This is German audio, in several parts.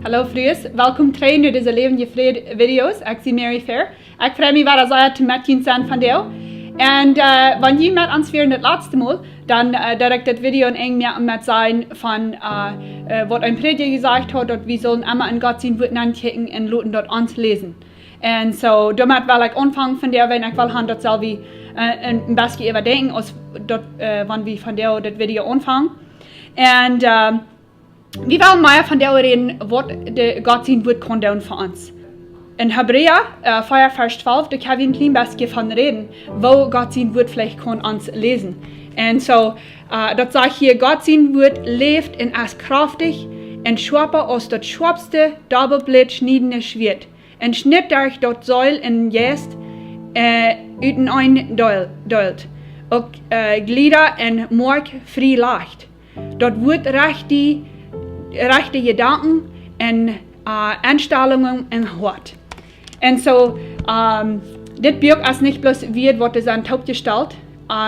Hallo vrienden, welkom terug naar deze Levende Vrede video's. Ik zie Mary Fair. Ik freue mich, wat er te met jullie zijn van jou. En wanneer je met ons weer het laatste mal, dan direct het video in eng met zijn van wat een prediger gezegd hat, dat we zullen immer in Gott zijn woord aankijken en laten dat ons lezen. En zo, daarmee wil ik aanvangen van der, wenn ik wil gaan dat zal we een beetje overdenken, als dat wanneer we van der dat video aanvangen. En we willen meer van der reden, wat de Gott zijn woord kan doen voor ons. In Hebräer 4 vers 12, daar kan we een klein beetje van reden, wo Gott zijn woord vielleicht kan ons lezen. En zo, dat zegt hier, Gott zijn woord leeft en is krachtig en scherper als dat scherpste, dobbelblad schniedende Schwert. En schnitt durch dat Säul en Geest uiteendeelt. Ook Glieder en Mark vrij leicht. Dat wordt rechte Gedanken en Einstellungen en Hort. En zo, dit Buch is niet bloß wie wat is aan het hoofd gesteld.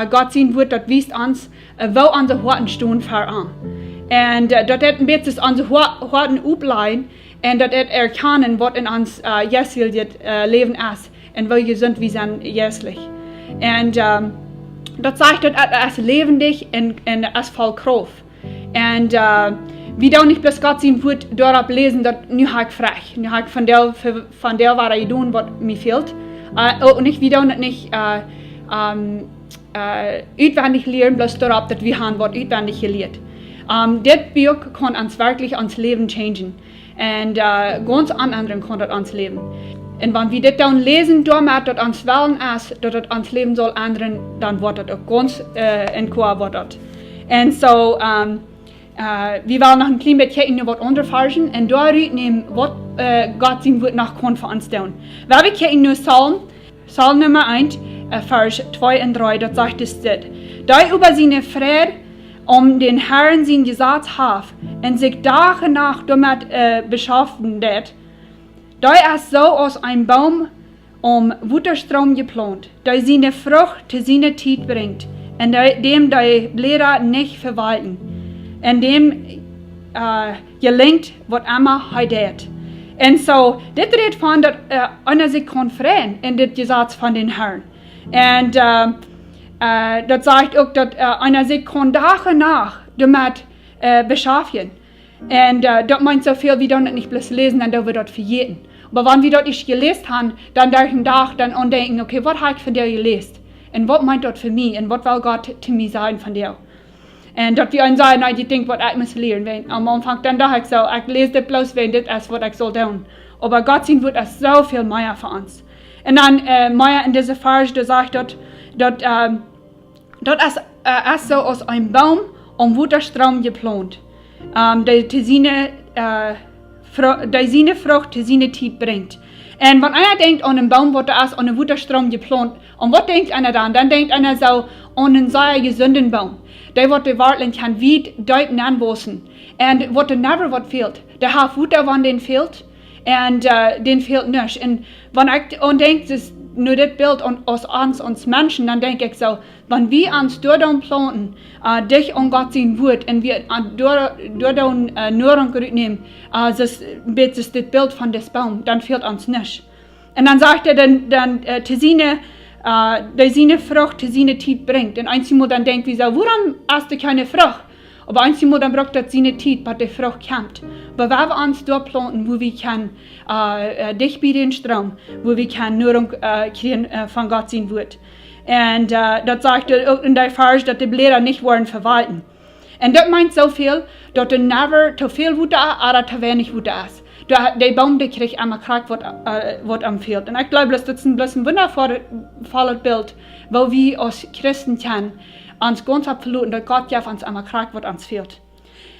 Gott zijn woord, dat wijst ons, wo onze Horten staan voran. En dat het een beetje onze Horten opleiden en dat het erkennen wat in ons jetzige leven is. En wo gezond we zijn jetzlich. En dat zegt dat het is levendig en het is vol kracht. En we doen niet bloß Gott zijn woord daarop lezen dat nu ga ik vraag. Nu ga ik van der waar je doen wat me fehlt. Ook niet, we doen het niet uitwendig leren, bloß daarop dat we gaan wat uitwendig geleerd. Dit Buch kan ons wirklich ons leven changen. En ganz anderen kan dat ons leven. En wanneer we dit dan lezen, daarmee dat ons willen is, dat het ons leven zal anderen, dan wordt het ook ganz en qua wordt het. En zo, we willen nog een klein beetje kijken naar wat ondervarsen en daaruit nemen wat Gott zijn woord nog kan voor ons doen. We kijken naar Psalm nummer 1, vers 2 en 3, dat zegt dus dit. Die über seine Friede den Herrn sein Gesetz hat und sich Tag und Nacht damit beschäftigt, der ist so aus einem Baum Wutterstrom geplant, der seine Frucht zu seiner Zeit bringt, und dem die Blätter nicht verwalten, und dem gelingt, was immer er tut. Und so, dit redt von, dass einer sich kann freuen in das Gesetz von den Herrn. Und das sagt auch, dass einer sich kann Tag und Nacht damit beschäftigen. Und das meint so viel, wie dann nicht bloß lesen, dann wir das verjeten. Aber wenn wir das nicht gelesen haben, dann durch den Tag dann andenken, okay, was habe ich von dir gelesen? Und was meint das für mich? Und was will Gott zu mir sagen von dir? Und dass wir einen sagen, nein, die denkt, was ich muss lernen. Wenn am Anfang dann dachte ich so, ich lese das bloß, wenn das ist, was ich soll tun. Aber Gott sein Wort ist so viel mehr für uns. Und dann mehr in dieser Vers, da sagt das ist so aus einem Baum Wutterstrom geplant, der seine Frucht zu seiner Zeit bringt. Und wenn einer denkt an einen Baum, der ist an einen Wutterstrom geplant, und was denkt einer dann? Dann denkt einer so an einen sehr gesunden Baum. Der wird die Wartling kann weit deuten anwachsen. Und was der never was fehlt. Der hat Wutter, wenn den fehlt, und den fehlt nichts. Und wenn ich denke, das nur das Bild aus uns Menschen, dann denke ich so, wenn wir uns dort planten, dich und Gott sein Wort, und wir dort Nahrung nehmen, das Bild von des Baum, dann fehlt uns nichts. Und dann sagt er dann seine Frucht zu seiner Zeit bringt. Und einmal dann denkt wir so, warum hast du keine Frucht? Aber einmal dann braucht das seine Zeit, bis die Frucht kommt. Aber wenn wir uns dort planten, wo wir können, dicht bei den Strom, wo wir können Nahrung kriegen von Gott sein Wort. Und das sagt er auch in der Vers, dass die Blätter nicht wollen verwalten. Und das meint so viel, dass er never zu viel Wutter ist oder zu wenig Wutter ist. Der Baum, der kriegt einmal krank, was am fehlt. Und ich glaube, das ist ein wundervolles Bild, wo wir als Christen können, uns ganz absolut, dass Gott ja uns einmal krank, was uns fehlt.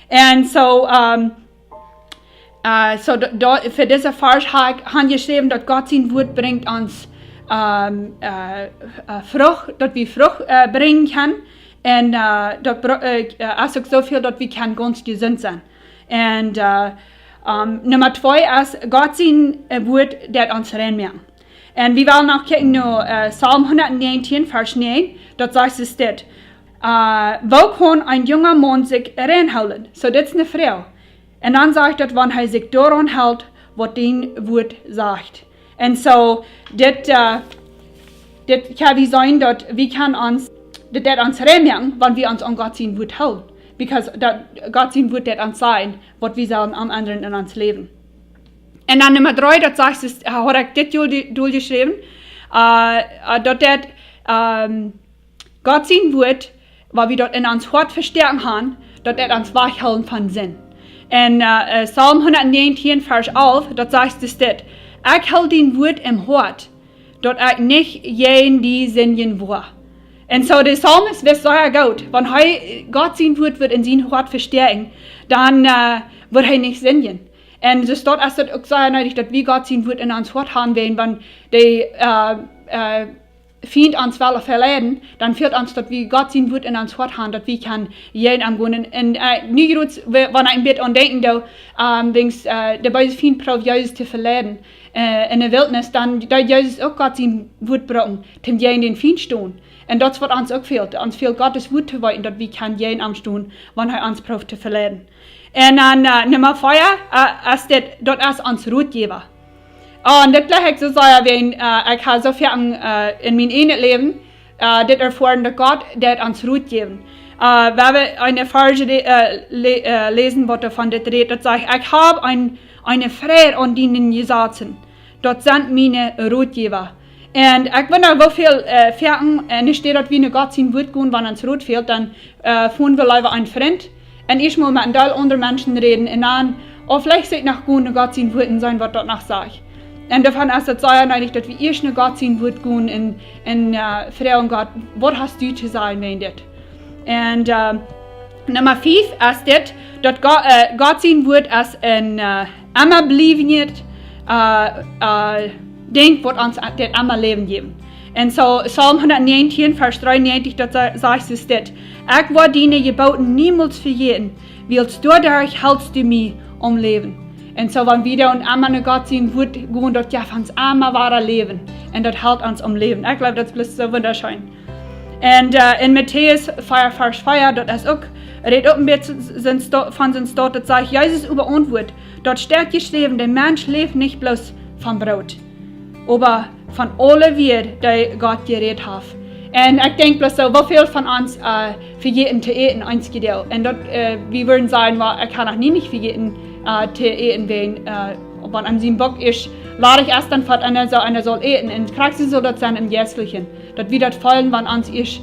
Und so, für diese Vers haben geschrieben, dass Gott sein Wort bringt uns Frucht, dass wir Frucht bringen können. Und das ist so viel, dass wir ganz gesund sein. Und Nummer 2 ist, Gott sein Wort, der uns reinmacht. Und wir wollen auch gucken nach Psalm 119, Vers 9, dort sagt es das. Wo kann ein junger Mann sich reinholen? So, das ist eine Frau. Und dann sagt er, wenn er sich daran hält, was den Wort sagt. Und so, das kann wie sein, dass wir kann uns remerken, wenn wir uns an Gott sein Wort halten. Because Gott sein Wort das uns sein, was wir sagen am anderen in uns Leben. Und dann Nummer 3, das sagt es, hat ich das durchgeschrieben, dass Gott sein Wort, was wir dort in uns Hort verstärken haben, dass uns wachhalten von Sinn. In Psalm 119, Vers 11, dort sagt es das, ich halte den Wort im Hort, dass ich nicht jeden die Sinnen war. Und so der Psalmist weiß sehr gut, wenn Gott sein Wort wird in sein Hort verstärken, dann wird er nicht sinnen. Und das dort ist auch sehr nötig, dass wir Gott sein Wort in uns Hort haben werden, wenn die Feind uns verleiden, dann führt uns, dass wir Gott sein Wort in uns Hort haben, dass wir kann jeden am Gehen. Und nie gut, wenn ich ein bisschen an denken, der böse Feind probiert, Jesus zu verleiden in der Wildnis, dann da Jesus auch Gott sein Wort brauchen, dem jeden den Feind stehen. Und das wird uns auch fehlt. Uns fehlt Gottes Wort zu weiten, dass wir kann jeden am stehen, wenn er uns probiert zu verleiden. Und dann Nummer 4 ist das ist uns Ratgeber. Und das gleich so sagen, wenn ich habe so viel in meinem Leben das erfahren, dass Gott das uns Ratgeben. Wenn wir eine Verse lesen, was davon das redet, das sagt, ich habe eine Freude an denen Gesetzen. Dort sind meine Ratgeber. Und ich bin da so viel Ferien, und es steht dort, wie eine Gott sein Wort gehen, wenn uns Rot fehlt, dann fahren wir leider einen Freund. Und ich muss mit einem Teil anderen Menschen reden, und dann, vielleicht sieht nach gut, eine Gott sein Wort sein, was dort nach sagt. Und davon ist es sehr nötig, dass wir erst eine Gott sein Wort gehen, und fragen Gott, was hast du zu sagen, wenn das? Und Nummer 5 ist das, dass Gott sein Wort ist ein immer bleiben Ding, was uns das immer Leben geben. Und so Psalm 119, Vers 93, da sagt es das, ich war deine Geboten niemals vergeten, willst du dadurch hältst du mich am Leben. Und so wenn wir und immer eine Gott sein Wort gehen, dort ja uns immer wahre Leben. Und das hält uns am Leben. Ich glaube, das ist so wunderschön. Und in Matthäus 4, Vers 4, dort ist auch, redet auch ein bisschen von uns dort, das sagt, Jesus über uns Wort, dort steht geschrieben, der Mensch lebt nicht bloß vom Brot, aber von allen Wert, die Gott geredet hat. Und ich denke bloß so, wie viel von uns für jeden zu eten eins geht. Und dort, wir würden sagen, ich kann auch nie nicht für jeden zu eten, wenn an seinem Bock ist, lade ich erst dann fort, einer soll eten. Und Praxis soll das sein im Jästlichen. Dort wird das fallen, wenn uns ist,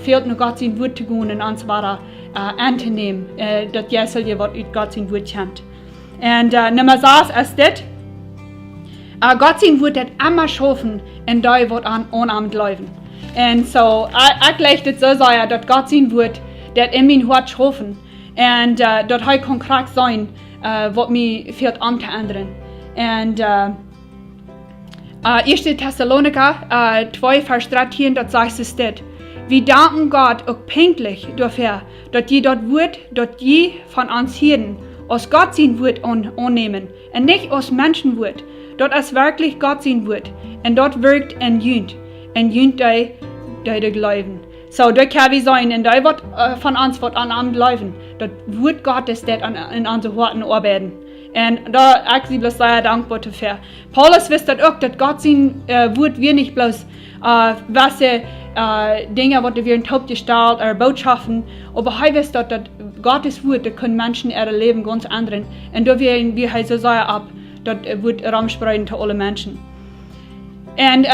fehlt nur Gott sein Wort zu gehen und uns war anzunehmen, das Jästliche, was Gott sein Wort kennt. Und Nummer 6 ist das, Gott sein Wort hat immer schaffen, und da wird an laufen. Und so, ich lege das so sagen, dass Gott sein Wort, das in mein Hort schaffen, und dort kann konkret sein, was mir fehlt an zu ändern. Und 1. Thessaloniker 2, Vers 13, dort sagt es das. Wir danken Gott auch pünktlich dafür, dass je dort Wort, dort je von uns Hirten aus Gott sein Wort annehmen, und nicht aus Menschenwort. Dort ist wirklich Gott sein Wort, und dort wirkt ein Jünd die glauben. So, das kann wie sein, und da wird von uns wird an Abend laufen. Das Wort Gottes, das in unseren Worten arbeiten. Und da ich bloß sehr dankbar dafür. Paulus wusste auch, dass Gott sein Wort wir nicht bloß welche Dinge, die wir in Taub gestellt oder Botschaften, aber er wusste, dass Gottes Wort, das können Menschen ihr Leben ganz ändern. Und da werden wir so sehr ab, das wird Raum spreiten zu allen Menschen. Und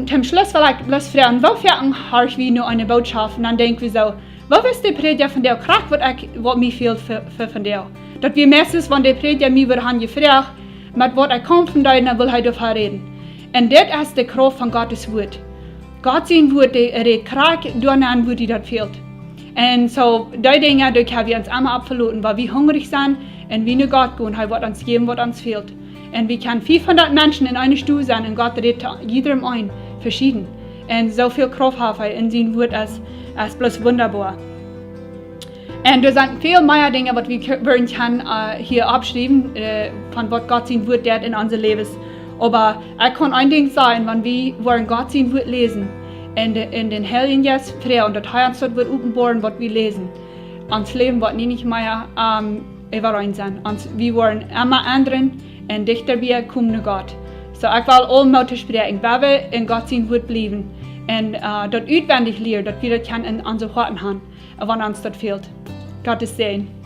zum Schluss will ich bloß fragen, wofür habe ich wie nur eine Botschaft? Und dann denken wir so, was ist die Prediger von der Kraft, was mir fehlt von der? Dass wir meistens, wenn der Prediger mir wird gefragt, mit was kommt von dir, dann will er davon reden. Und das ist die Kraft von Gottes Wort. Gott sein Wort, der redet Kraft, durch ein Wort, die das fehlt. Und so, die Dinge, die können wir uns immer abverloren, weil wir hungrig sind und wir nur Gott gehen, er wird uns geben, was uns fehlt. Und wir können 500 Menschen in einer Stuhl sein und Gott redet jedem ein, verschieden. Und so viel Kraft hat er in seinem Wort als bloß wunderbar. Und da sind viel mehr Dinge, was wir können hier abschreiben, von was Gott sein Wort tut in unser Leben. Aber ich kann ein Ding sagen, wenn wir wollen Gott sein Wort lesen, in den Heiligen Geist frei und das Heiland wird offenbaren, was wir lesen. Uns Leben wird nicht mehr überein sein. Und wir wollen immer anderen und dichter bei kommen zu Gott. So, ich will allmutig sprechen, weil wir in Gott sein Wort bleiben und dort auswendig lernen, dass wir das in unsere Herzen haben, wenn uns das fehlt. Gottes Segen.